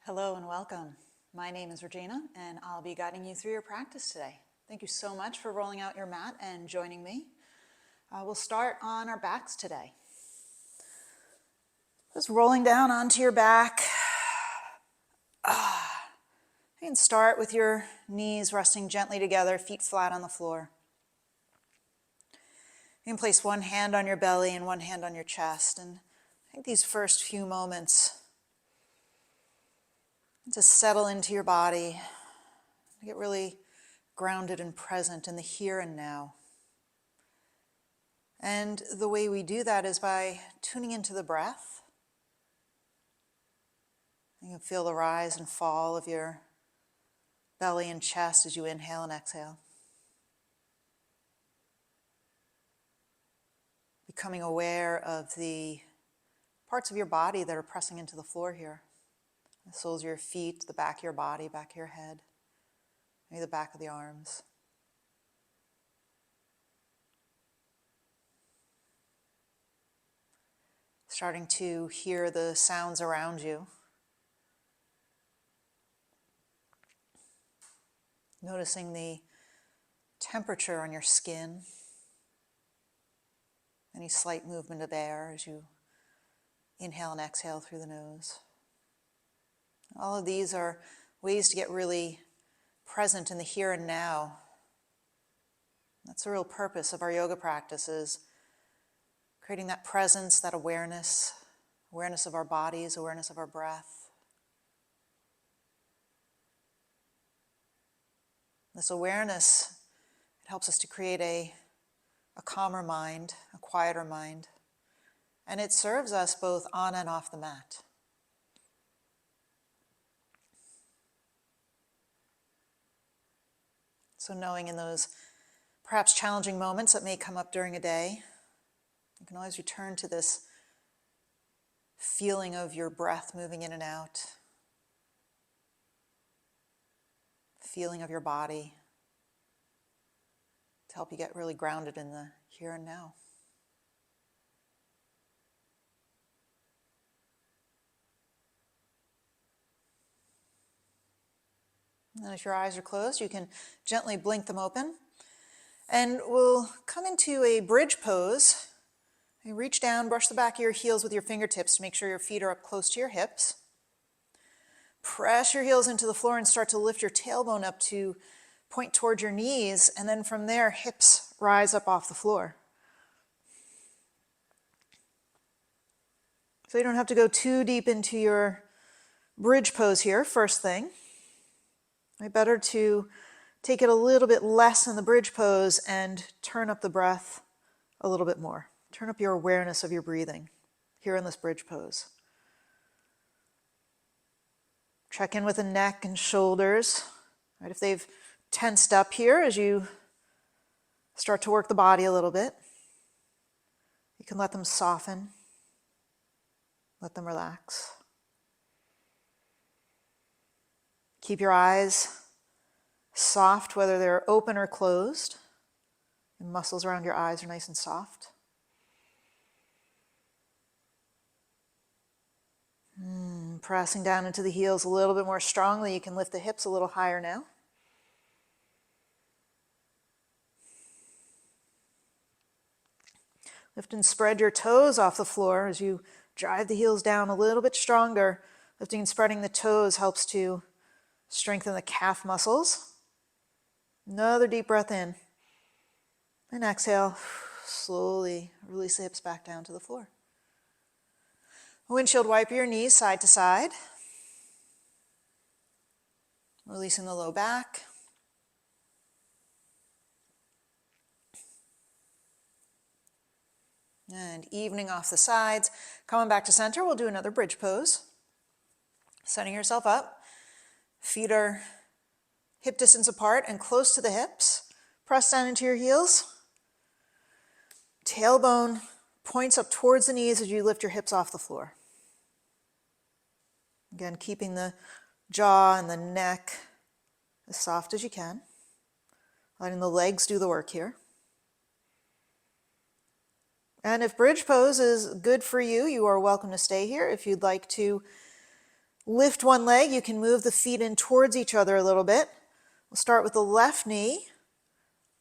Hello and welcome. My name is Regina and I'll be guiding you through your practice today. Thank you so much for rolling out your mat and joining me. We'll start on our backs today. Just rolling down onto your back. You can start with your knees resting gently together, feet flat on the floor. You can place one hand on your belly and one hand on your chest. And I think these first few moments, to settle into your body, to get really grounded and present in the here and now. And the way we do that is by tuning into the breath. You can feel the rise and fall of your belly and chest as you inhale and exhale. Becoming aware of the parts of your body that are pressing into the floor here. The soles of your feet, the back of your body, back of your head, maybe the back of the arms. Starting to hear the sounds around you. Noticing the temperature on your skin. Any slight movement of air as you inhale and exhale through the nose. All of these are ways to get really present in the here and now. That's the real purpose of our yoga practices. Creating that presence, that awareness of our bodies, awareness of our breath. This awareness, it helps us to create a calmer mind, a quieter mind, and it serves us both on and off the mat. So knowing in those perhaps challenging moments that may come up during a day, you can always return to this feeling of your breath moving in and out, feeling of your body, to help you get really grounded in the here and now. And if your eyes are closed, you can gently blink them open. And we'll come into a bridge pose. You reach down, brush the back of your heels with your fingertips to make sure your feet are up close to your hips. Press your heels into the floor and start to lift your tailbone up to point towards your knees. And then from there, hips rise up off the floor. So you don't have to go too deep into your bridge pose here, first thing. Better to take it a little bit less in the bridge pose and turn up the breath a little bit more. Turn up your awareness of your breathing here in this bridge pose. Check in with the neck and shoulders. Right, if they've tensed up here as you start to work the body a little bit, you can let them soften, let them relax. Keep your eyes soft, whether they're open or closed. The muscles around your eyes are nice and soft. Pressing down into the heels a little bit more strongly. You can lift the hips a little higher now. Lift and spread your toes off the floor as you drive the heels down a little bit stronger. Lifting and spreading the toes helps to strengthen the calf muscles. Another deep breath in. And exhale. Slowly release the hips back down to the floor. Windshield wiper your knees side to side. Releasing the low back. And evening off the sides. Coming back to center, we'll do another bridge pose. Setting yourself up. Feet are hip distance apart and close to the hips. Press down into your heels. Tailbone points up towards the knees as you lift your hips off the floor. Again, keeping the jaw and the neck as soft as you can. Letting the legs do the work here. And if bridge pose is good for you, you are welcome to stay here. If you'd like to Lift one leg. You can move the feet in towards each other a little bit. We'll start with the left knee,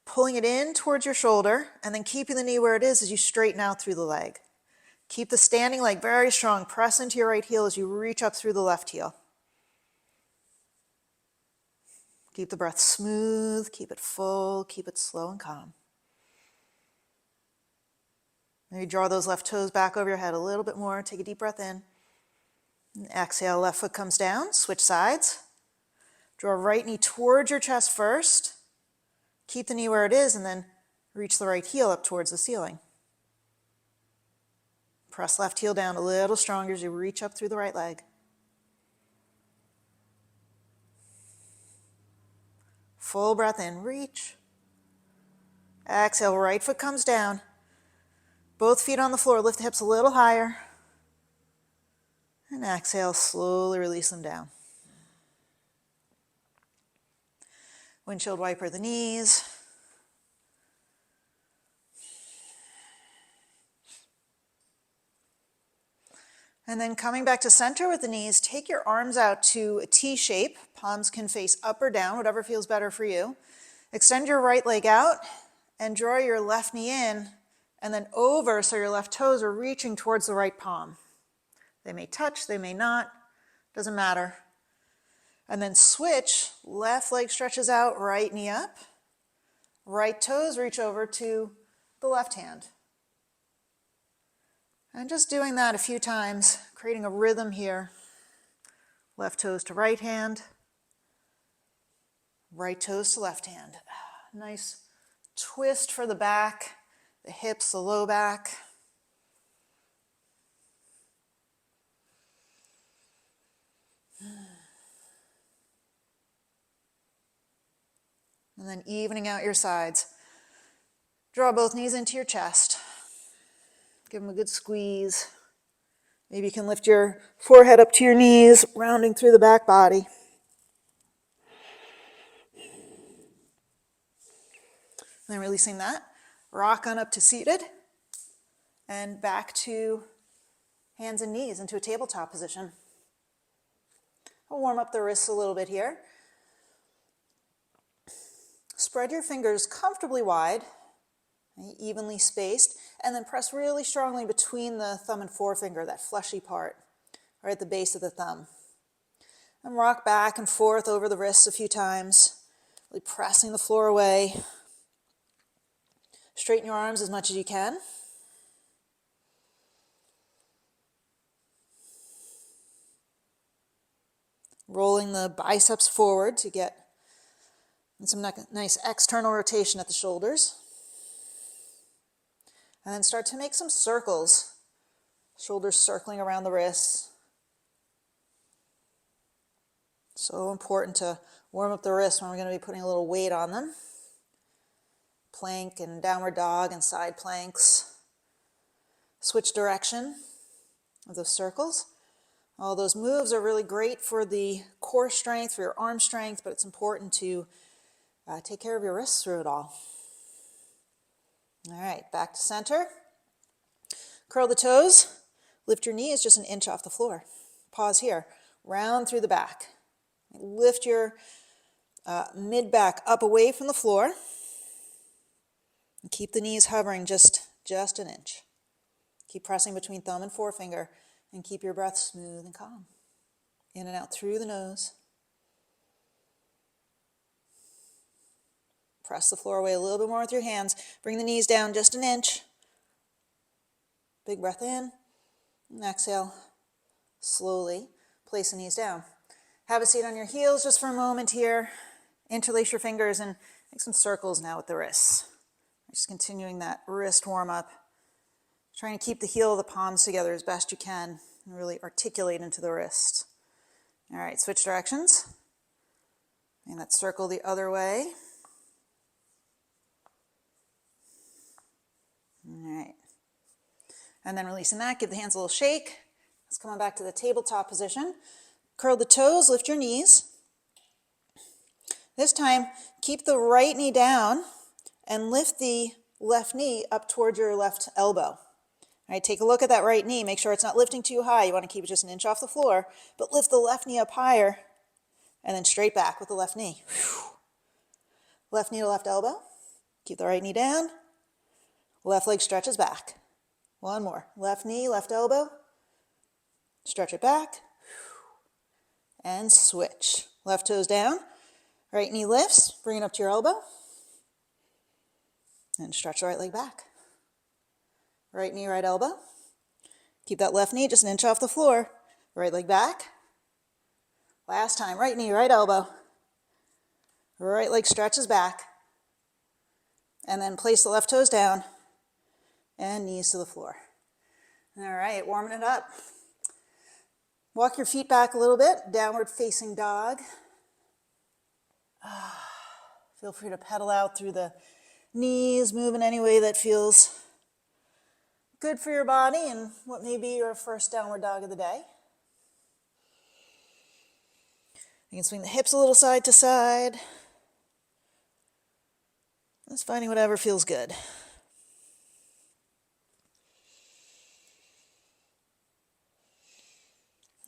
pulling it in towards your shoulder, and then keeping the knee where it is as you straighten out through the leg. Keep the standing leg very strong. Press into your right heel as you reach up through the left heel. Keep the breath smooth, keep it full, keep it slow and calm. Maybe draw those left toes back over your head a little bit more. Take a deep breath in. And exhale, left foot comes down. Switch sides. Draw right knee towards your chest first. Keep the knee where it is and then reach the right heel up towards the ceiling. Press left heel down a little stronger as you reach up through the right leg. Full breath in, reach. Exhale, right foot comes down. Both feet on the floor, lift the hips a little higher. And exhale, slowly release them down. Windshield wiper the knees. And then coming back to center with the knees, take your arms out to a T shape. Palms can face up or down, whatever feels better for you. Extend your right leg out and draw your left knee in and then over so your left toes are reaching towards the right palm. They may touch, they may not, doesn't matter. And then switch, left leg stretches out, right knee up. Right toes reach over to the left hand. And just doing that a few times, creating a rhythm here. Left toes to right hand. Right toes to left hand. Nice twist for the back, the hips, the low back. And then evening out your sides. Draw both knees into your chest. Give them a good squeeze. Maybe you can lift your forehead up to your knees, rounding through the back body. And then releasing that, rock on up to seated and back to hands and knees into a tabletop position. I'll warm up the wrists a little bit here. Spread your fingers comfortably wide, evenly spaced, and then press really strongly between the thumb and forefinger, that fleshy part, right at the base of the thumb. And rock back and forth over the wrists a few times, really pressing the floor away. Straighten your arms as much as you can. Rolling the biceps forward to get some nice external rotation at the shoulders. And then start to make some circles. Shoulders circling around the wrists. So important to warm up the wrists when we're going to be putting a little weight on them. Plank and downward dog and side planks. Switch direction of those circles. All those moves are really great for the core strength, for your arm strength, but it's important to take care of your wrists through it all. All right, back to center. Curl the toes. Lift your knees just an inch off the floor. Pause here. Round through the back. Lift your mid-back up away from the floor. And keep the knees hovering just an inch. Keep pressing between thumb and forefinger and keep your breath smooth and calm. In and out through the nose. Press the floor away a little bit more with your hands. Bring the knees down just an inch. Big breath in. And exhale. Slowly place the knees down. Have a seat on your heels just for a moment here. Interlace your fingers and make some circles now with the wrists. Just continuing that wrist warm up. Trying to keep the heel of the palms together as best you can and really articulate into the wrist. All right, switch directions. And that circle the other way. All right. And then releasing that, give the hands a little shake. Let's come on back to the tabletop position. Curl the toes, lift your knees. This time, keep the right knee down and lift the left knee up towards your left elbow. All right, take a look at that right knee. Make sure it's not lifting too high. You want to keep it just an inch off the floor, but lift the left knee up higher and then straight back with the left knee. Left knee to left elbow. Keep the right knee down. Left leg stretches back. One more. Left knee, left elbow. Stretch it back. And switch. Left toes down. Right knee lifts. Bring it up to your elbow. And stretch the right leg back. Right knee, right elbow. Keep that left knee just an inch off the floor. Right leg back. Last time. Right knee, right elbow. Right leg stretches back. And then place the left toes down. And knees to the floor. All right, warming it up. Walk your feet back a little bit. Downward facing dog. Feel free to pedal out through the knees, move in any way that feels good for your body and what may be your first downward dog of the day. You can swing the hips a little side to side. Just finding whatever feels good.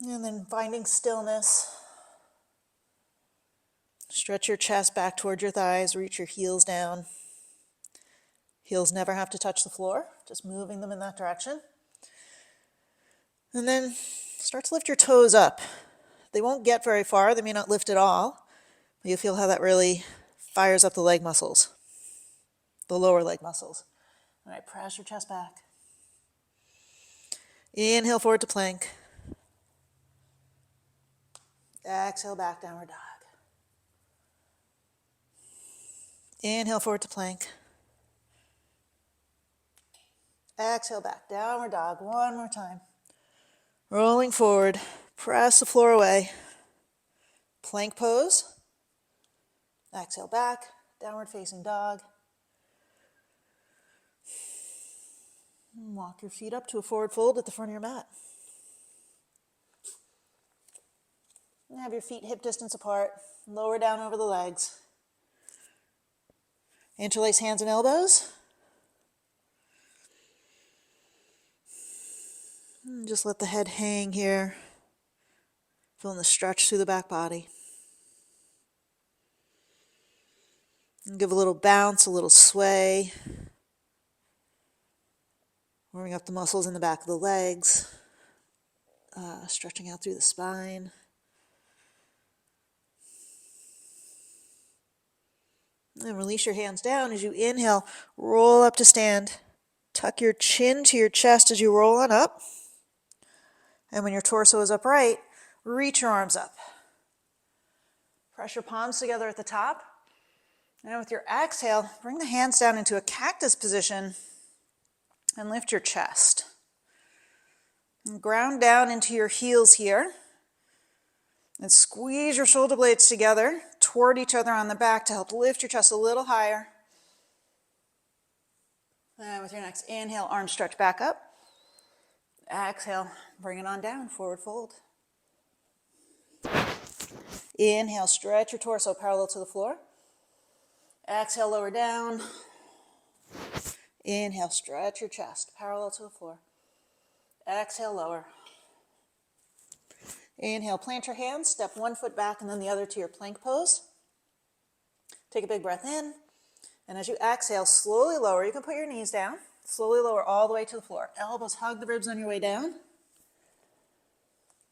And then finding stillness. Stretch your chest back towards your thighs, reach your heels down. Heels never have to touch the floor, just moving them in that direction. And then start to lift your toes up. They won't get very far, they may not lift at all, but you'll feel how that really fires up the leg muscles, the lower leg muscles. All right, press your chest back. Inhale forward to plank. Exhale back, downward dog. Inhale forward to plank. Exhale back, downward dog. One more time. Rolling forward, press the floor away. Plank pose. Exhale back, downward facing dog. Walk your feet up to a forward fold at the front of your mat. And have your feet hip distance apart. Lower down over the legs. Interlace hands and elbows. And just let the head hang here. Feeling the stretch through the back body. And give a little bounce, a little sway. Warming up the muscles in the back of the legs. Stretching out through the spine. And release your hands down as you inhale, roll up to stand. Tuck your chin to your chest as you roll on up. And when your torso is upright, reach your arms up. Press your palms together at the top. And with your exhale, bring the hands down into a cactus position and lift your chest. And ground down into your heels here. And squeeze your shoulder blades together toward each other on the back to help lift your chest a little higher. And with your next inhale, arms stretch back up. Exhale, bring it on down, forward fold. Inhale, stretch your torso parallel to the floor. Exhale, lower down. Inhale, stretch your chest parallel to the floor. Exhale, lower. Inhale, plant your hands, step one foot back and then the other to your plank pose. Take a big breath in, and as you exhale, slowly lower. You can put your knees down, slowly lower all the way to the floor. Elbows hug the ribs on your way down.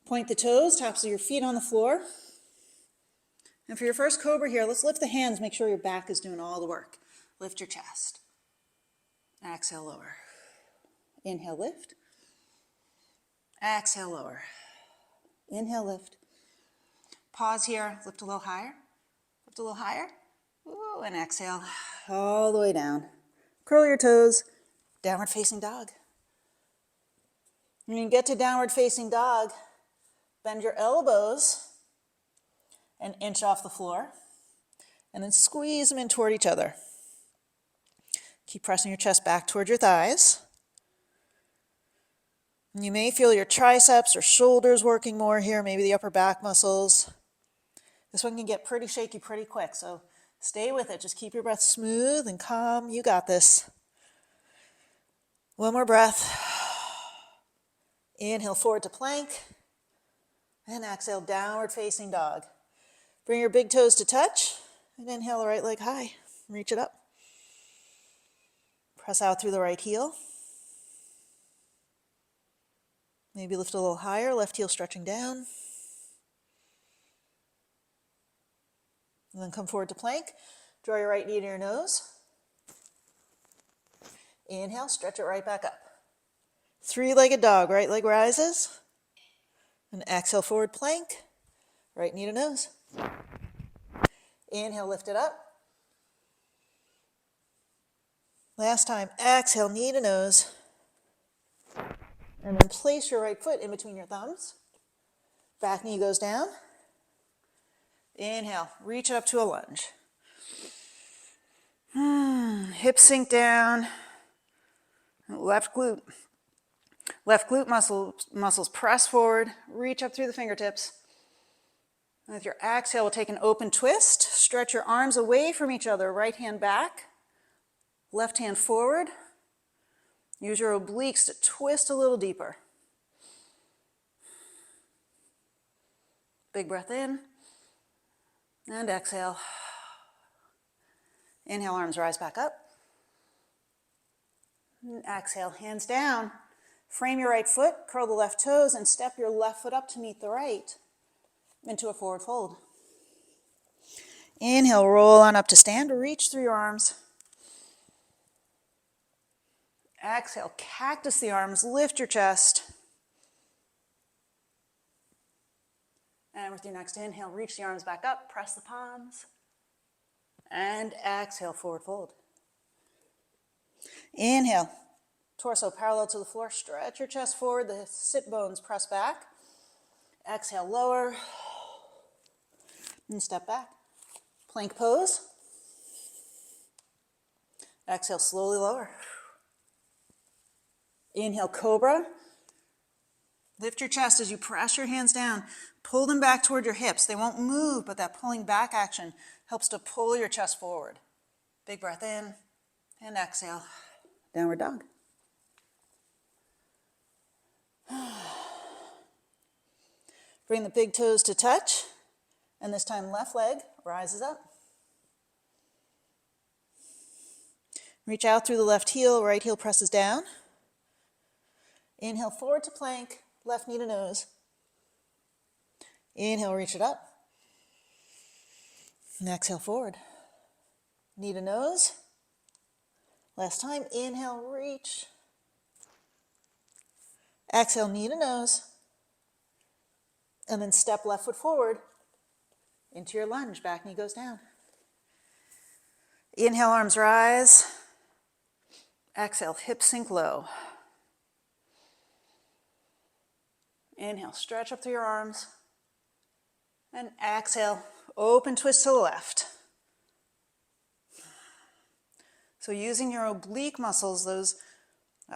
Point the toes, tops of your feet on the floor. And for your first cobra here, let's lift the hands, make sure your back is doing all the work. Lift your chest. Exhale, lower. Inhale, lift. Exhale, lower. Inhale, lift. Pause here, lift a little higher. Lift a little higher. Ooh, and exhale all the way down. Curl your toes, downward facing dog. When you get to downward facing dog, bend your elbows an inch off the floor, and then squeeze them in toward each other. Keep pressing your chest back toward your thighs. And you may feel your triceps or shoulders working more here, maybe the upper back muscles. This one can get pretty shaky pretty quick, so stay with it. Just keep your breath smooth and calm. You got this. One more breath. Inhale forward to plank. And exhale, downward facing dog. Bring your big toes to touch. And inhale the right leg high. Reach it up. Press out through the right heel. Maybe lift a little higher, left heel stretching down. And then come forward to plank. Draw your right knee to your nose. Inhale, stretch it right back up. Three-legged dog, right leg rises. And exhale, forward plank. Right knee to nose. Inhale, lift it up. Last time, exhale, knee to nose. And then place your right foot in between your thumbs. Back knee goes down. Inhale, reach it up to a lunge. Hips sink down. Left glute muscles press forward. Reach up through the fingertips. And with your exhale, we'll take an open twist. Stretch your arms away from each other. Right hand back. Left hand forward. Use your obliques to twist a little deeper. Big breath in. And exhale. Inhale, arms rise back up. And exhale, hands down. Frame your right foot, curl the left toes, and step your left foot up to meet the right into a forward fold. Inhale, roll on up to stand or reach through your arms. Exhale, cactus the arms, lift your chest. And with your next inhale, reach the arms back up, press the palms. And exhale, forward fold. Inhale, torso parallel to the floor, stretch your chest forward, the sit bones press back. Exhale, lower. And step back. Plank pose. Exhale, slowly lower. Inhale, cobra. Lift your chest as you press your hands down. Pull them back toward your hips. They won't move, but that pulling back action helps to pull your chest forward. Big breath in and exhale. Downward dog. Bring the big toes to touch, and this time left leg rises up. Reach out through the left heel, right heel presses down. Inhale forward to plank, left knee to nose. Inhale, reach it up. And exhale forward. Knee to nose. Last time, inhale, reach. Exhale, knee to nose. And then step left foot forward into your lunge. Back knee goes down. Inhale, arms rise. Exhale, hips sink low. Inhale, stretch up through your arms. And exhale, open twist to the left. So using your oblique muscles, those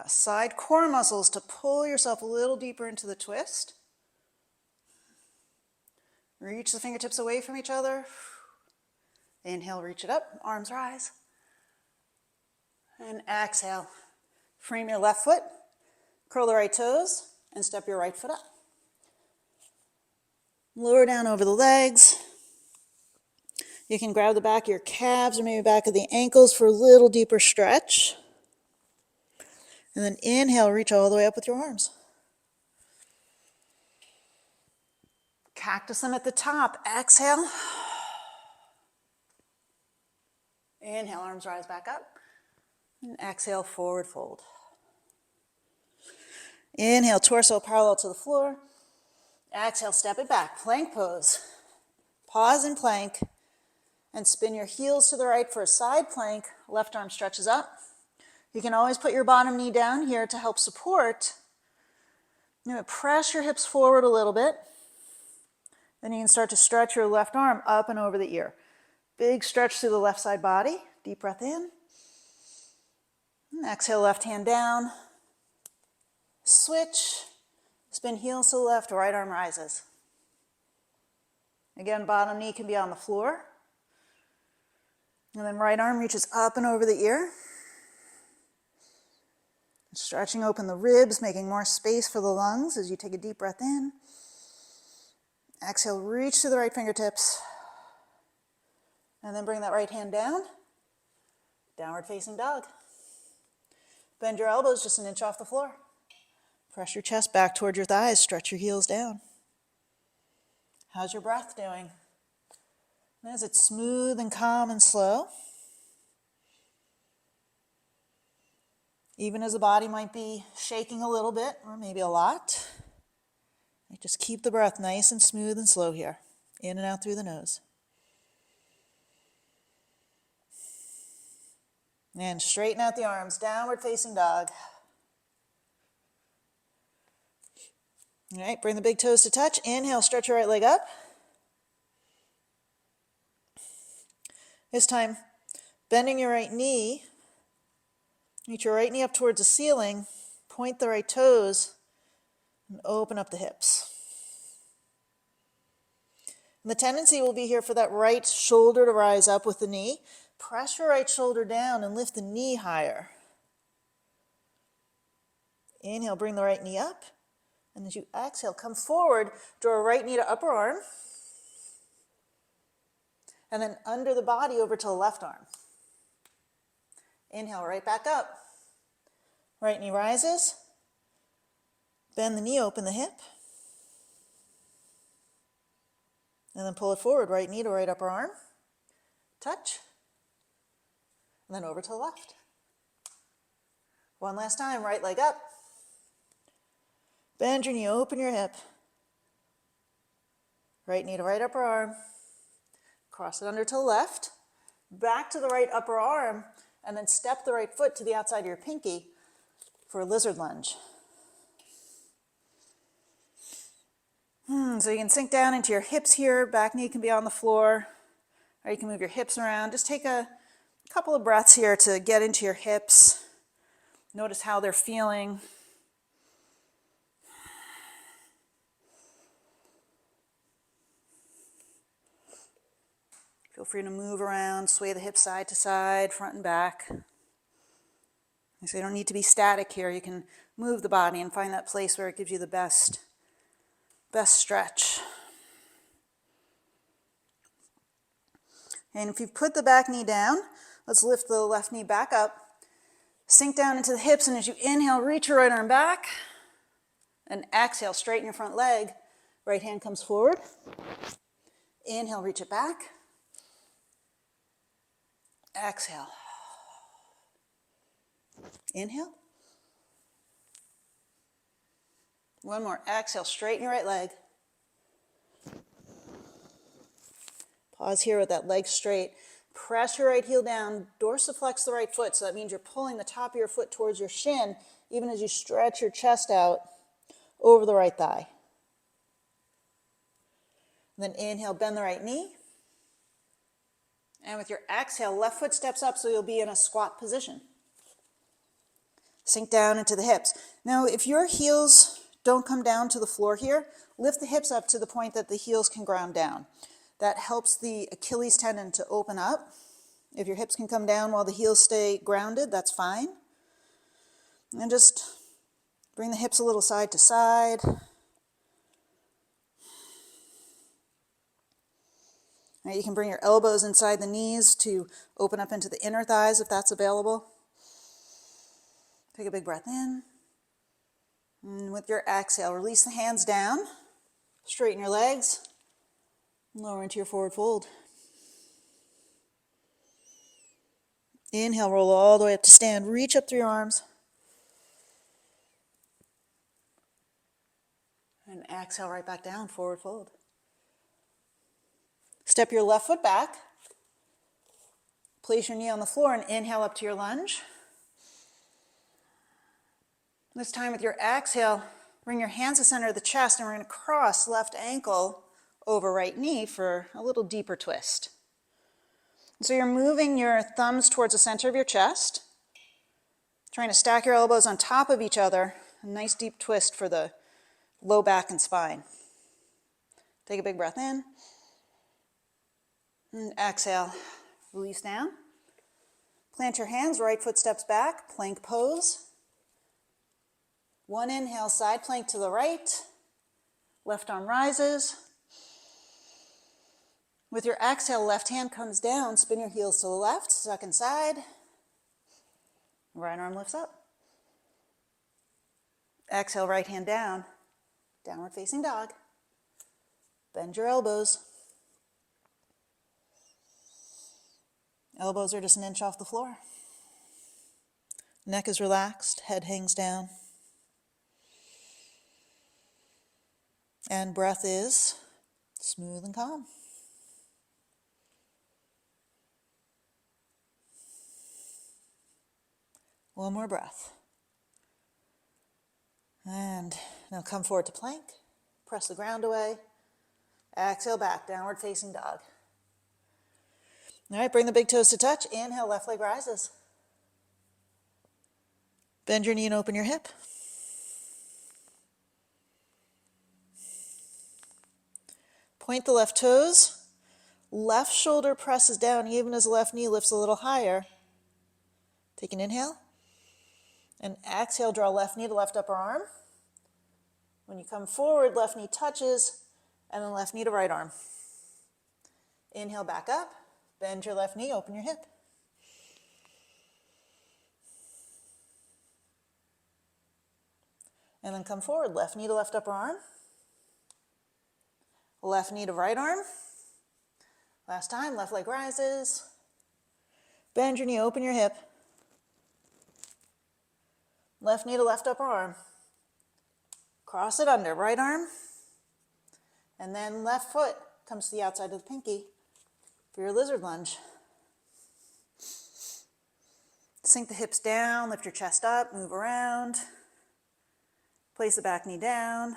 side core muscles, to pull yourself a little deeper into the twist. Reach the fingertips away from each other. Inhale, reach it up, arms rise. And exhale, frame your left foot, curl the right toes, and step your right foot up. Lower down over the legs. You can grab the back of your calves or maybe back of the ankles for a little deeper stretch. And then inhale, reach all the way up with your arms. Cactus them at the top. Exhale. Inhale, arms rise back up. And exhale, forward fold. Inhale, torso parallel to the floor. Exhale, step it back. Plank pose. Pause in plank. And spin your heels to the right for a side plank. Left arm stretches up. You can always put your bottom knee down here to help support. Press your hips forward a little bit. Then you can start to stretch your left arm up and over the ear. Big stretch through the left side body. Deep breath in. And exhale, left hand down. Switch. Spin heels to the left, right arm rises. Again, bottom knee can be on the floor. And then right arm reaches up and over the ear. Stretching open the ribs, making more space for the lungs as you take a deep breath in. Exhale, reach to the right fingertips. And then bring that right hand down. Downward facing dog. Bend your elbows just an inch off the floor. Press your chest back toward your thighs. Stretch your heels down. How's your breath doing? Is it smooth and calm and slow? Even as the body might be shaking a little bit, or maybe a lot, just keep the breath nice and smooth and slow here. In and out through the nose. And straighten out the arms, downward facing dog. All right, bring the big toes to touch. Inhale, stretch your right leg up. This time, bending your right knee. Reach your right knee up towards the ceiling, point the right toes, and open up the hips. And the tendency will be here for that right shoulder to rise up with the knee. Press your right shoulder down and lift the knee higher. Inhale, bring the right knee up. And as you exhale, come forward, draw right knee to upper arm. And then under the body over to the left arm. Inhale, right back up. Right knee rises. Bend the knee, open the hip. And then pull it forward, right knee to right upper arm. Touch. And then over to the left. One last time, right leg up. Bend your knee, open your hip. Right knee to right upper arm. Cross it under to the left. Back to the right upper arm. And then step the right foot to the outside of your pinky for a lizard lunge. So you can sink down into your hips here. Back knee can be on the floor. Or you can move your hips around. Just take a couple of breaths here to get into your hips. Notice how they're feeling. Feel free to move around, sway the hips side to side, front and back. So you don't need to be static here. You can move the body and find that place where it gives you the best stretch. And if you've put the back knee down, let's lift the left knee back up. Sink down into the hips, and as you inhale, reach your right arm back. And exhale, straighten your front leg. Right hand comes forward. Inhale, reach it back. Exhale. Inhale. One more. Exhale, straighten your right leg. Pause here with that leg straight. Press your right heel down. Dorsiflex the right foot. So that means you're pulling the top of your foot towards your shin, even as you stretch your chest out over the right thigh. And then inhale, bend the right knee. And with your exhale, left foot steps up so you'll be in a squat position. Sink down into the hips. Now, if your heels don't come down to the floor here, lift the hips up to the point that the heels can ground down. That helps the Achilles tendon to open up. If your hips can come down while the heels stay grounded, that's fine. And just bring the hips a little side to side. Now you can bring your elbows inside the knees to open up into the inner thighs if that's available. Take a big breath in. And with your exhale, release the hands down. Straighten your legs. Lower into your forward fold. Inhale, roll all the way up to stand. Reach up through your arms. And exhale right back down, forward fold. Step your left foot back. Place your knee on the floor and inhale up to your lunge. This time with your exhale, bring your hands to the center of the chest and we're going to cross left ankle over right knee for a little deeper twist. So you're moving your thumbs towards the center of your chest, trying to stack your elbows on top of each other. A nice deep twist for the low back and spine. Take a big breath in. And exhale, release down. Plant your hands, right foot steps back, plank pose. One inhale, side plank to the right. Left arm rises. With your exhale, left hand comes down. Spin your heels to the left, second side. Right arm lifts up. Exhale, right hand down. Downward facing dog. Bend your elbows. Elbows are just an inch off the floor. Neck is relaxed, head hangs down. And breath is smooth and calm. One more breath. And now come forward to plank. Press the ground away. Exhale back, downward facing dog. All right, bring the big toes to touch. Inhale, left leg rises. Bend your knee and open your hip. Point the left toes. Left shoulder presses down even as the left knee lifts a little higher. Take an inhale. And exhale, draw left knee to left upper arm. When you come forward, left knee touches, and then left knee to right arm. Inhale, back up. Bend your left knee, open your hip. And then come forward, left knee to left upper arm. Left knee to right arm. Last time, left leg rises. Bend your knee, open your hip. Left knee to left upper arm. Cross it under, right arm. And then left foot comes to the outside of the pinky for your lizard lunge. Sink the hips down, lift your chest up, move around. Place the back knee down.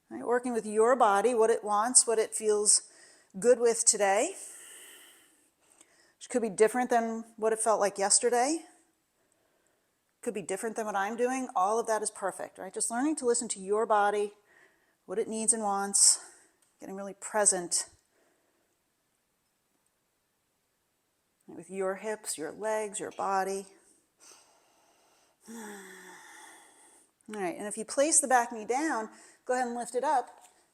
All right, working with your body, what it wants, what it feels good with today. Which could be different than what it felt like yesterday. Could be different than what I'm doing. All of that is perfect, right? Just learning to listen to your body, what it needs and wants, getting really present with your hips, your legs, your body. All right, and if you place the back knee down, go ahead and lift it up.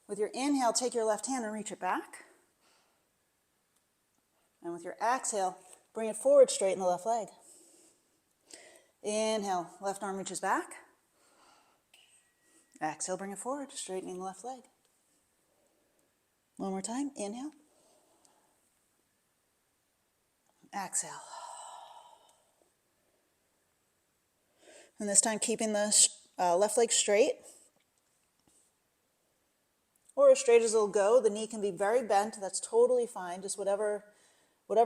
With your inhale, take your left hand and reach it back. And with your exhale, bring it forward, straighten the left leg. Inhale, left arm reaches back. Exhale, bring it forward, straightening the left leg. One more time, inhale. Exhale. And this time keeping the left leg straight. Or as straight as it'll go. The knee can be very bent, that's totally fine. Just whatever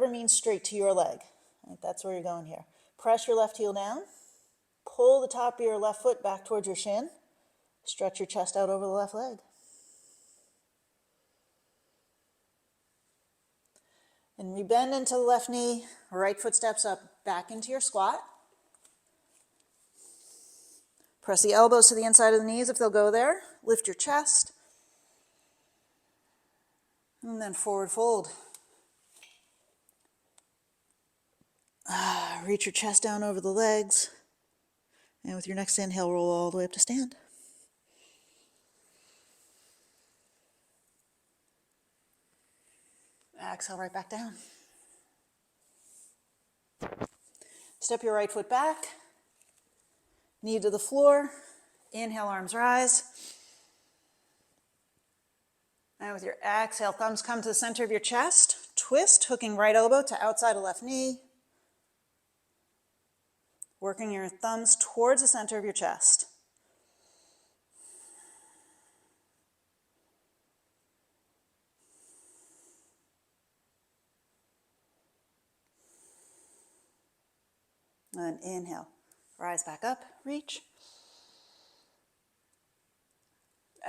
means straight to your leg. Right, that's where you're going here. Press your left heel down. Pull the top of your left foot back towards your shin. Stretch your chest out over the left leg. And rebend into the left knee. Right foot steps up back into your squat. Press the elbows to the inside of the knees if they'll go there. Lift your chest. And then forward fold. Reach your chest down over the legs. And with your next inhale, roll all the way up to stand. Exhale right back down. Step your right foot back. Knee to the floor. Inhale, arms rise. And with your exhale, thumbs come to the center of your chest. Twist, hooking right elbow to outside of left knee. Working your thumbs towards the center of your chest. And inhale, rise back up, reach.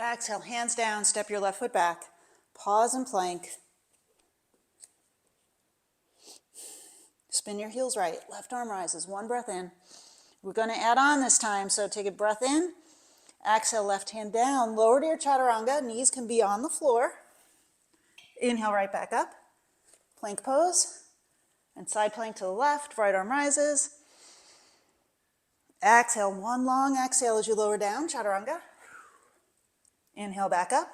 Exhale, hands down, step your left foot back. Pause and plank. Spin your heels right, left arm rises, one breath in. We're going to add on this time, so take a breath in. Exhale, left hand down, lower to your chaturanga, knees can be on the floor. Inhale, right back up. Plank pose, and side plank to the left, right arm rises. Exhale, one long exhale as you lower down, chaturanga. Inhale back up,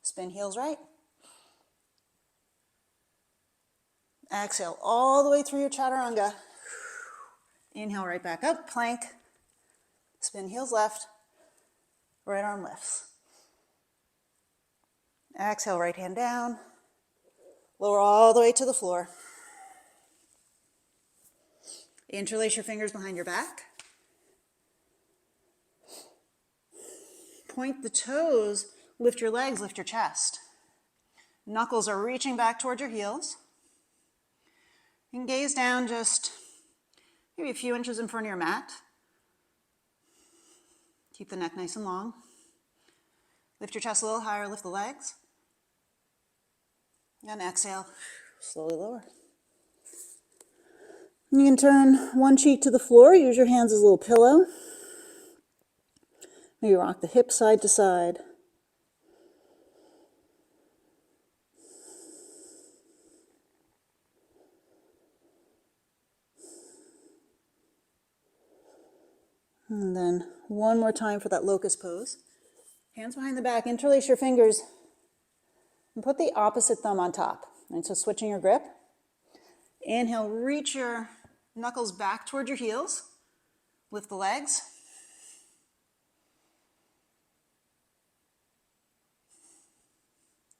spin heels right. Exhale all the way through your chaturanga. Inhale right back up, plank. Spin heels left, right arm lifts. Exhale, right hand down. Lower all the way to the floor. Interlace your fingers behind your back. Point the toes, lift your legs, lift your chest. Knuckles are reaching back towards your heels. And gaze down just maybe a few inches in front of your mat. Keep the neck nice and long. Lift your chest a little higher, lift the legs. And exhale, slowly lower. You can turn one cheek to the floor, use your hands as a little pillow. Maybe rock the hips side to side. And then one more time for that locust pose. Hands behind the back, interlace your fingers, and put the opposite thumb on top. And so switching your grip. Inhale, reach your knuckles back towards your heels. Lift the legs.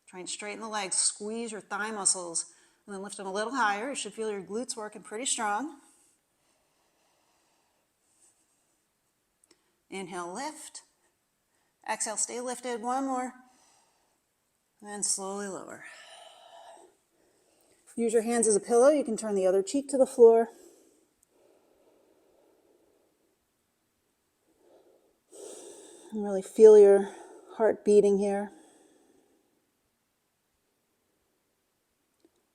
Try and straighten the legs, squeeze your thigh muscles, and then lift them a little higher. You should feel your glutes working pretty strong. Inhale, lift. Exhale, stay lifted. One more. And slowly lower. Use your hands as a pillow. You can turn the other cheek to the floor. And really feel your heart beating here.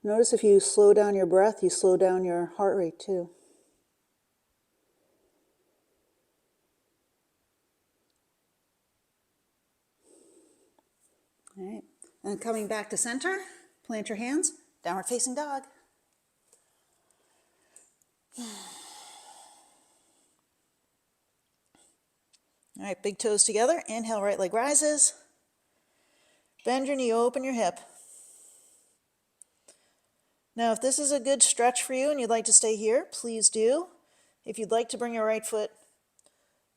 Notice if you slow down your breath, you slow down your heart rate too. All right, and coming back to center, plant your hands, downward facing dog. All right, big toes together. Inhale, right leg rises. Bend your knee, open your hip. Now, if this is a good stretch for you and you'd like to stay here, please do. If you'd like to bring your right foot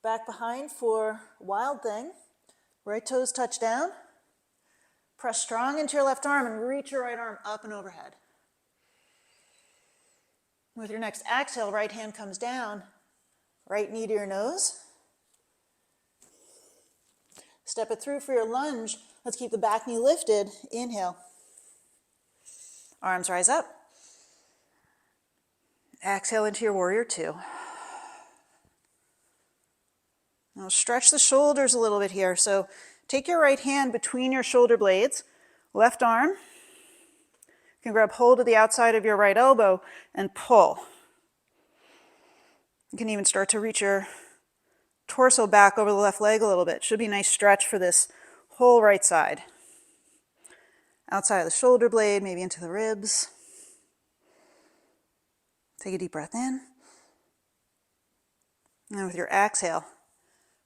back behind for wild thing, right toes touch down. Press strong into your left arm and reach your right arm up and overhead. With your next exhale, right hand comes down, right knee to your nose. Step it through for your lunge. Let's keep the back knee lifted. Inhale. Arms rise up. Exhale into your warrior two. Now stretch the shoulders a little bit here. So take your right hand between your shoulder blades. Left arm. You can grab hold of the outside of your right elbow and pull. You can even start to reach your torso back over the left leg a little bit. Should be a nice stretch for this whole right side. Outside of the shoulder blade, maybe into the ribs. Take a deep breath in. And with your exhale,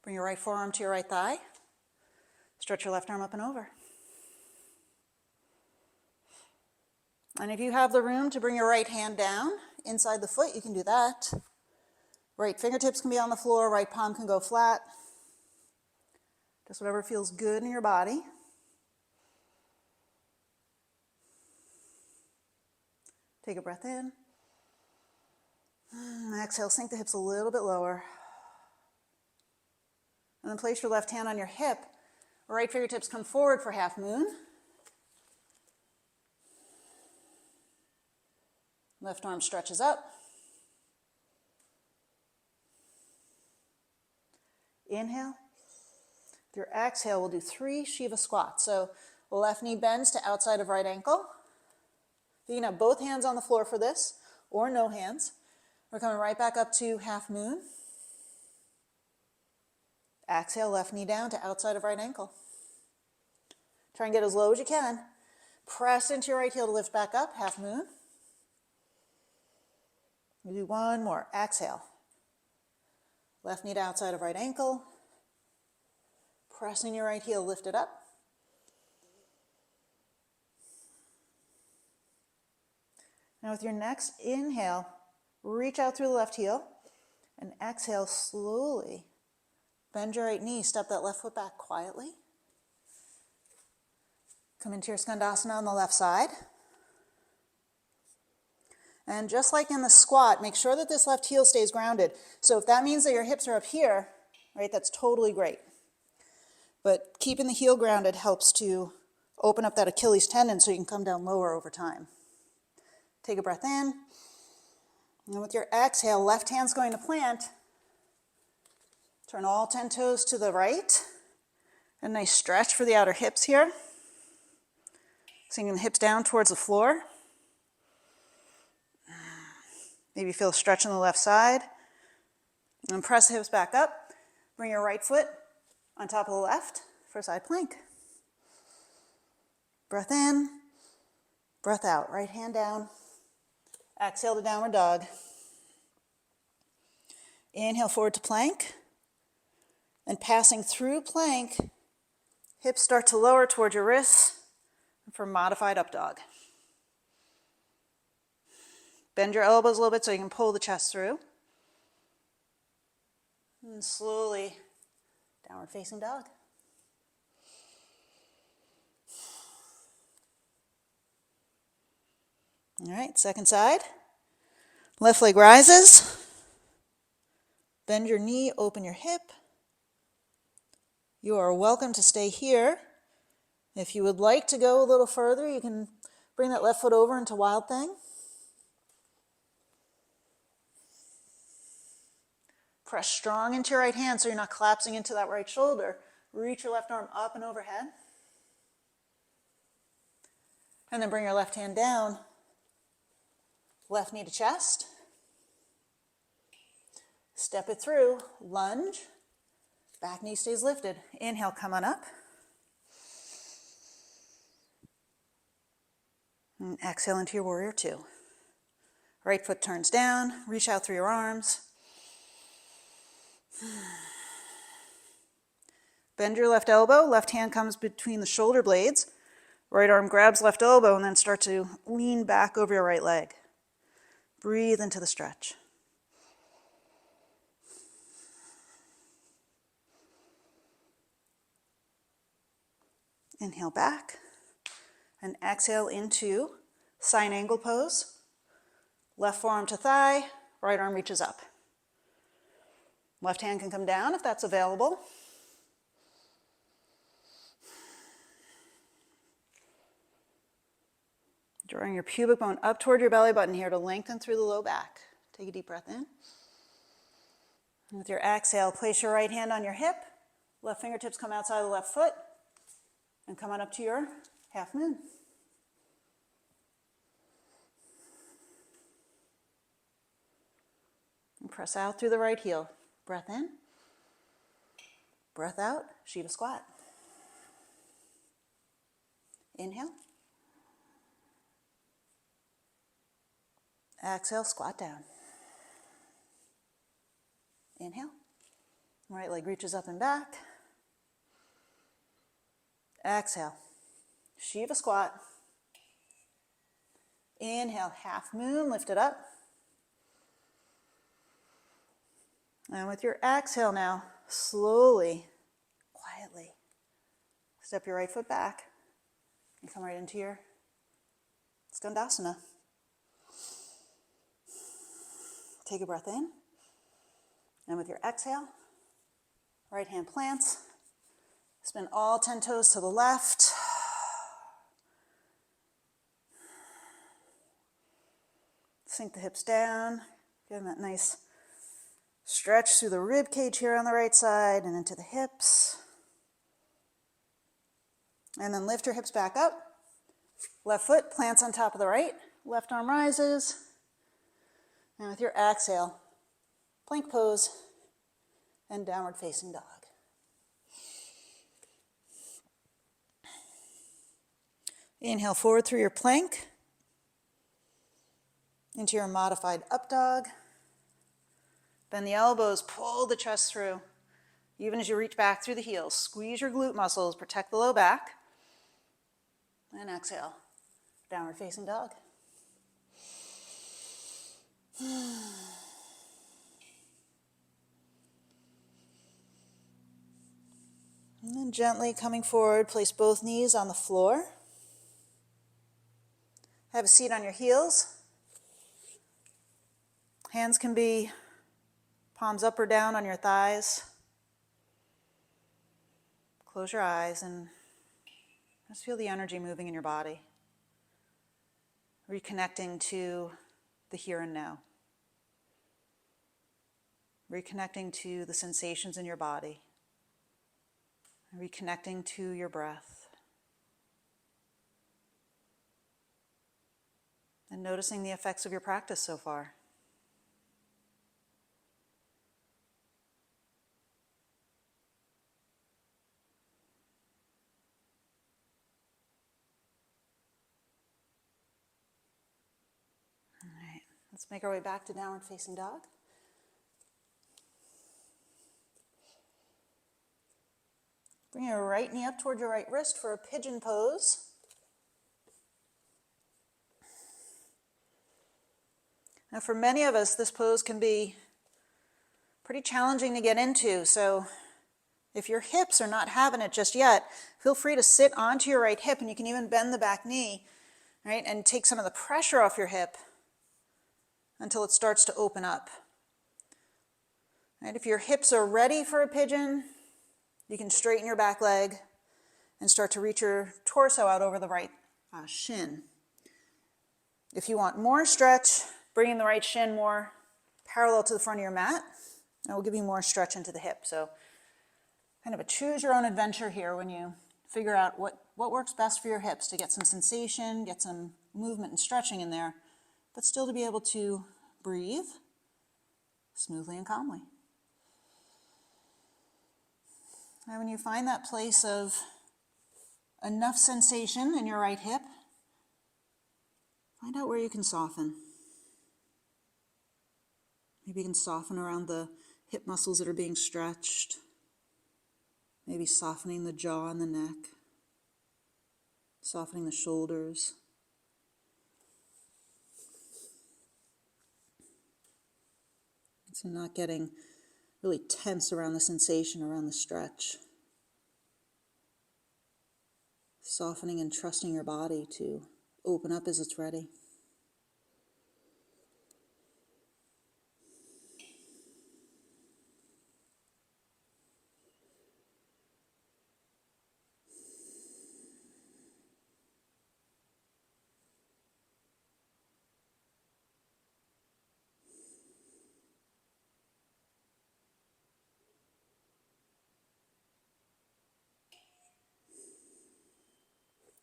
bring your right forearm to your right thigh. Stretch your left arm up and over. And if you have the room to bring your right hand down inside the foot, you can do that. Right fingertips can be on the floor, right palm can go flat. Just whatever feels good in your body. Take a breath in. Exhale, sink the hips a little bit lower. And then place your left hand on your hip. Right fingertips come forward for half moon. Left arm stretches up. Inhale. With your exhale, we'll do 3 Shiva squats. So left knee bends to outside of right ankle. You can have both hands on the floor for this, or no hands. We're coming right back up to half moon. Exhale, left knee down to outside of right ankle. Try and get as low as you can. Press into your right heel to lift back up, half moon. We'll do one more. Exhale. Left knee to outside of right ankle. Pressing your right heel, lift it up. Now with your next inhale, reach out through the left heel, and exhale slowly. Bend your right knee, step that left foot back quietly. Come into your skandasana on the left side. And just like in the squat, make sure that this left heel stays grounded. So if that means that your hips are up here, right, that's totally great. But keeping the heel grounded helps to open up that Achilles tendon so you can come down lower over time. Take a breath in. And with your exhale, left hand's going to plant. Turn all 10 toes to the right. A nice stretch for the outer hips here. Sinking the hips down towards the floor. Maybe feel a stretch on the left side. And press the hips back up. Bring your right foot on top of the left for a side plank. Breath in, breath out. Right hand down. Exhale to downward dog. Inhale forward to plank. And passing through plank, hips start to lower towards your wrists for modified up dog. Bend your elbows a little bit so you can pull the chest through. And slowly, downward facing dog. All right, second side. Left leg rises. Bend your knee, open your hip. You are welcome to stay here. If you would like to go a little further, you can bring that left foot over into Wild Thing. Press strong into your right hand so you're not collapsing into that right shoulder. Reach your left arm up and overhead. And then bring your left hand down. Left knee to chest. Step it through. Lunge. Back knee stays lifted. Inhale, come on up. And exhale into your warrior two. Right foot turns down. Reach out through your arms. Bend your left elbow. Left hand comes between the shoulder blades. Right arm grabs left elbow and then start to lean back over your right leg. Breathe into the stretch. Inhale back and exhale into sine angle pose. Left forearm to thigh, right arm reaches up. Left hand can come down if that's available. Drawing your pubic bone up toward your belly button here to lengthen through the low back. Take a deep breath in. And with your exhale, place your right hand on your hip. Left fingertips come outside of the left foot. And come on up to your half moon. And press out through the right heel. Breath in. Breath out. Shiva squat. Inhale. Exhale, squat down. Inhale. Right leg reaches up and back. Exhale. Shiva squat. Inhale, half moon, lift it up. And with your exhale now, slowly, quietly, step your right foot back and come right into your skandasana. Take a breath in. And with your exhale, right hand plants. Spin all 10 toes to the left. Sink the hips down. Give them that nice stretch through the rib cage here on the right side and into the hips. And then lift your hips back up. Left foot plants on top of the right. Left arm rises. And with your exhale, plank pose and downward facing dog. Inhale forward through your plank into your modified up dog. Bend the elbows, pull the chest through. Even as you reach back through the heels, squeeze your glute muscles, protect the low back. And exhale, downward facing dog. And then gently coming forward, place both knees on the floor. Have a seat on your heels. Hands can be palms up or down on your thighs. Close your eyes and just feel the energy moving in your body. Reconnecting to the here and now. Reconnecting to the sensations in your body. Reconnecting to your breath. And noticing the effects of your practice so far. All right, let's make our way back to downward facing dog. Bring your right knee up toward your right wrist for a pigeon pose. Now for many of us, this pose can be pretty challenging to get into, so if your hips are not having it just yet, feel free to sit onto your right hip, and you can even bend the back knee, right, and take some of the pressure off your hip until it starts to open up. Right, if your hips are ready for a pigeon, you can straighten your back leg and start to reach your torso out over the right shin. If you want more stretch, bringing the right shin more parallel to the front of your mat, that will give you more stretch into the hip. So kind of a choose your own adventure here when you figure out what works best for your hips to get some sensation, get some movement and stretching in there, but still to be able to breathe smoothly and calmly. Now when you find that place of enough sensation in your right hip, find out where you can soften. Maybe you can soften around the hip muscles that are being stretched. Maybe softening the jaw and the neck. Softening the shoulders. So not getting really tense around the sensation, around the stretch. Softening and trusting your body to open up as it's ready.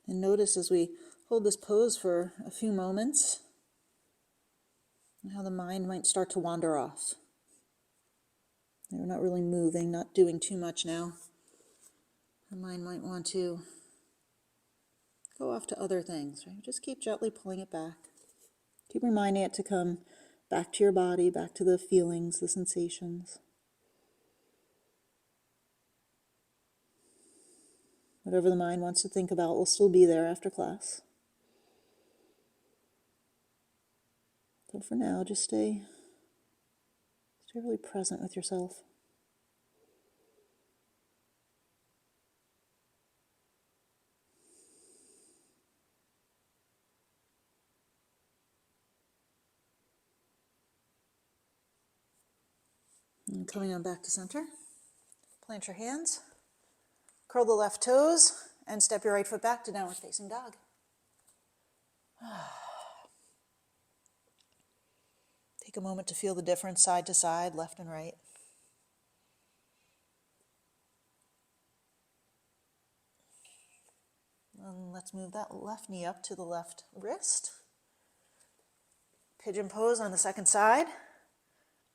And notice as we hold this pose for a few moments, how the mind might start to wander off. We're not really moving, not doing too much now. The mind might want to go off to other things, right? Just keep gently pulling it back. Keep reminding it to come back to your body, back to the feelings, the sensations. Whatever the mind wants to think about will still be there after class. So for now, just stay really present with yourself. And coming on back to center, plant your hands, curl the left toes, and step your right foot back to downward facing dog. Take a moment to feel the difference side to side, left and right. And let's move that left knee up to the left wrist. Pigeon pose on the second side.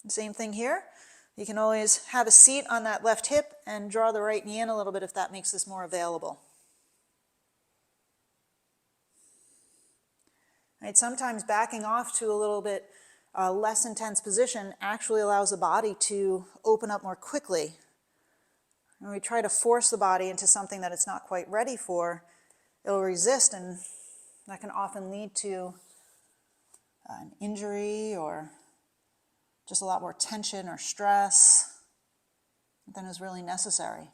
Same thing here. You can always have a seat on that left hip and draw the right knee in a little bit if that makes this more available. Right, sometimes backing off to a little bit a less intense position actually allows the body to open up more quickly. When we try to force the body into something that it's not quite ready for, it'll resist, and that can often lead to an injury or just a lot more tension or stress than is really necessary.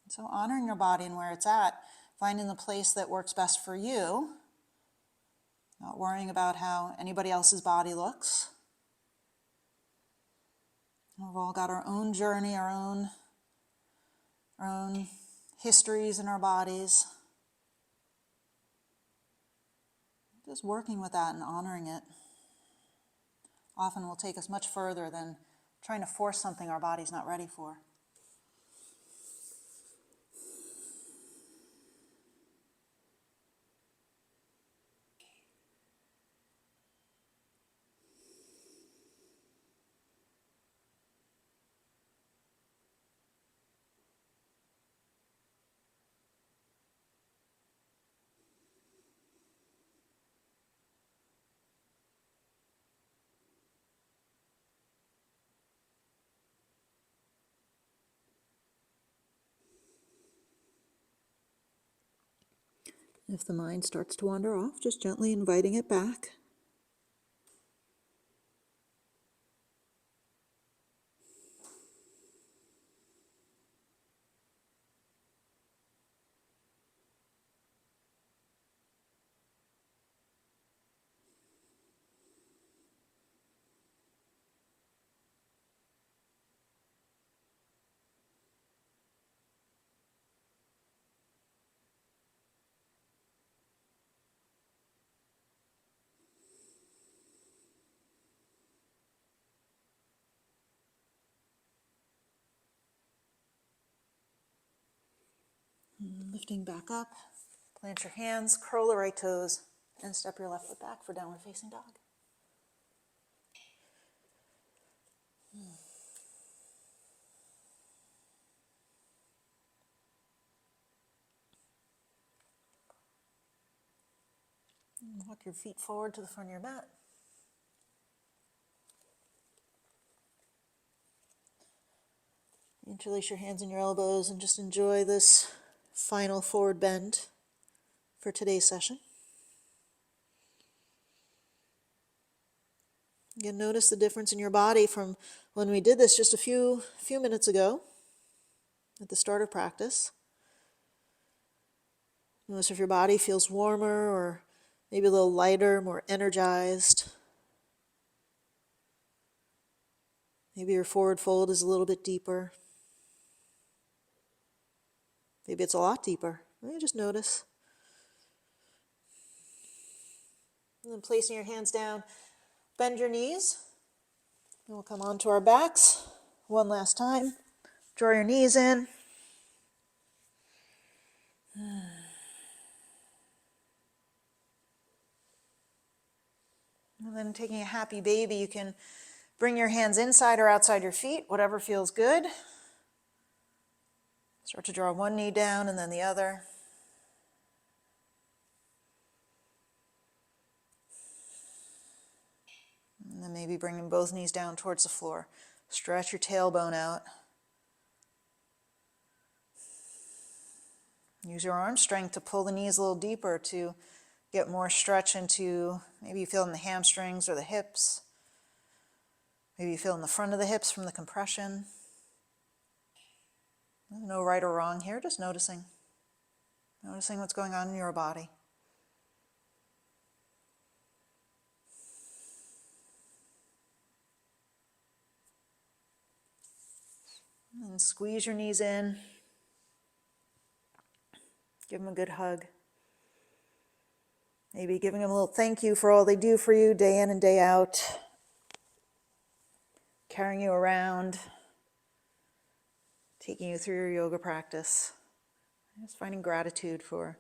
So honoring your body and where it's at, finding the place that works best for you, not worrying about how anybody else's body looks. We've all got our own journey, our own histories in our bodies. Just working with that and honoring it often will take us much further than trying to force something our body's not ready for. If the mind starts to wander off, just gently inviting it back. Lifting back up, plant your hands, curl the right toes, and step your left foot back for downward facing dog. Walk your feet forward to the front of your mat. Interlace your hands in your elbows and just enjoy this final forward bend for today's session. Again, notice the difference in your body from when we did this just a few minutes ago at the start of practice. Notice if your body feels warmer or maybe a little lighter, more energized. Maybe your forward fold is a little bit deeper. Maybe it's a lot deeper. Just notice. And then placing your hands down, bend your knees. And we'll come onto our backs one last time. Draw your knees in. And then taking a happy baby, you can bring your hands inside or outside your feet, whatever feels good. Start to draw one knee down and then the other. And then maybe bringing both knees down towards the floor. Stretch your tailbone out. Use your arm strength to pull the knees a little deeper to get more stretch into, maybe you feel in the hamstrings or the hips. Maybe you feel in the front of the hips from the compression. There's no right or wrong here, just noticing. Noticing what's going on in your body. And squeeze your knees in. Give them a good hug. Maybe giving them a little thank you for all they do for you day in and day out. Carrying you around. Taking you through your yoga practice. Just finding gratitude for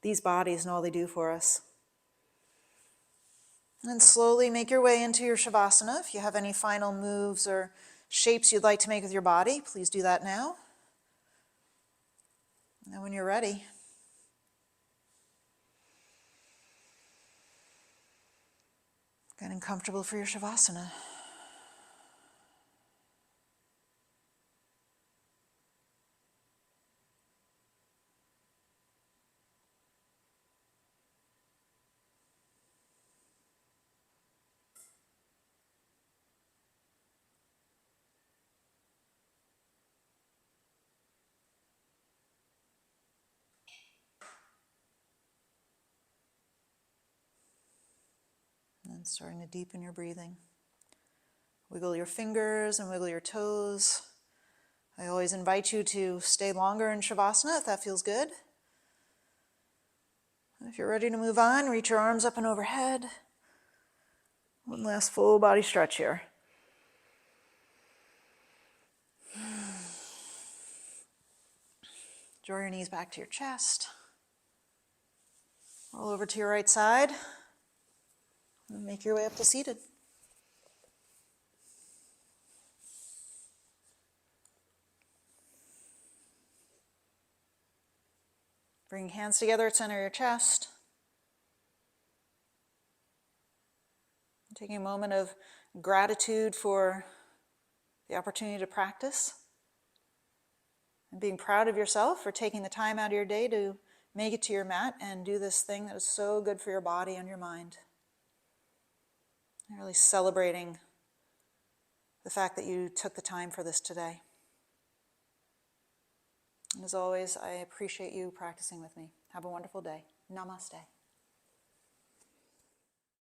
these bodies and all they do for us. And slowly make your way into your Shavasana. If you have any final moves or shapes you'd like to make with your body, please do that now. And when you're ready, Getting comfortable for your Shavasana. And then starting to deepen your breathing. Wiggle your fingers and wiggle your toes. I always invite you to stay longer in Shavasana if that feels good. And if you're ready to move on, reach your arms up and overhead. One last full body stretch here. Draw your knees back to your chest. Roll over to your right side. And make your way up to seated. Bring hands together at center of your chest. Taking a moment of gratitude for the opportunity to practice. And being proud of yourself for taking the time out of your day to make it to your mat and do this thing that is so good for your body and your mind. And really celebrating the fact that you took the time for this today. And as always, I appreciate you practicing with me. Have a wonderful day. Namaste.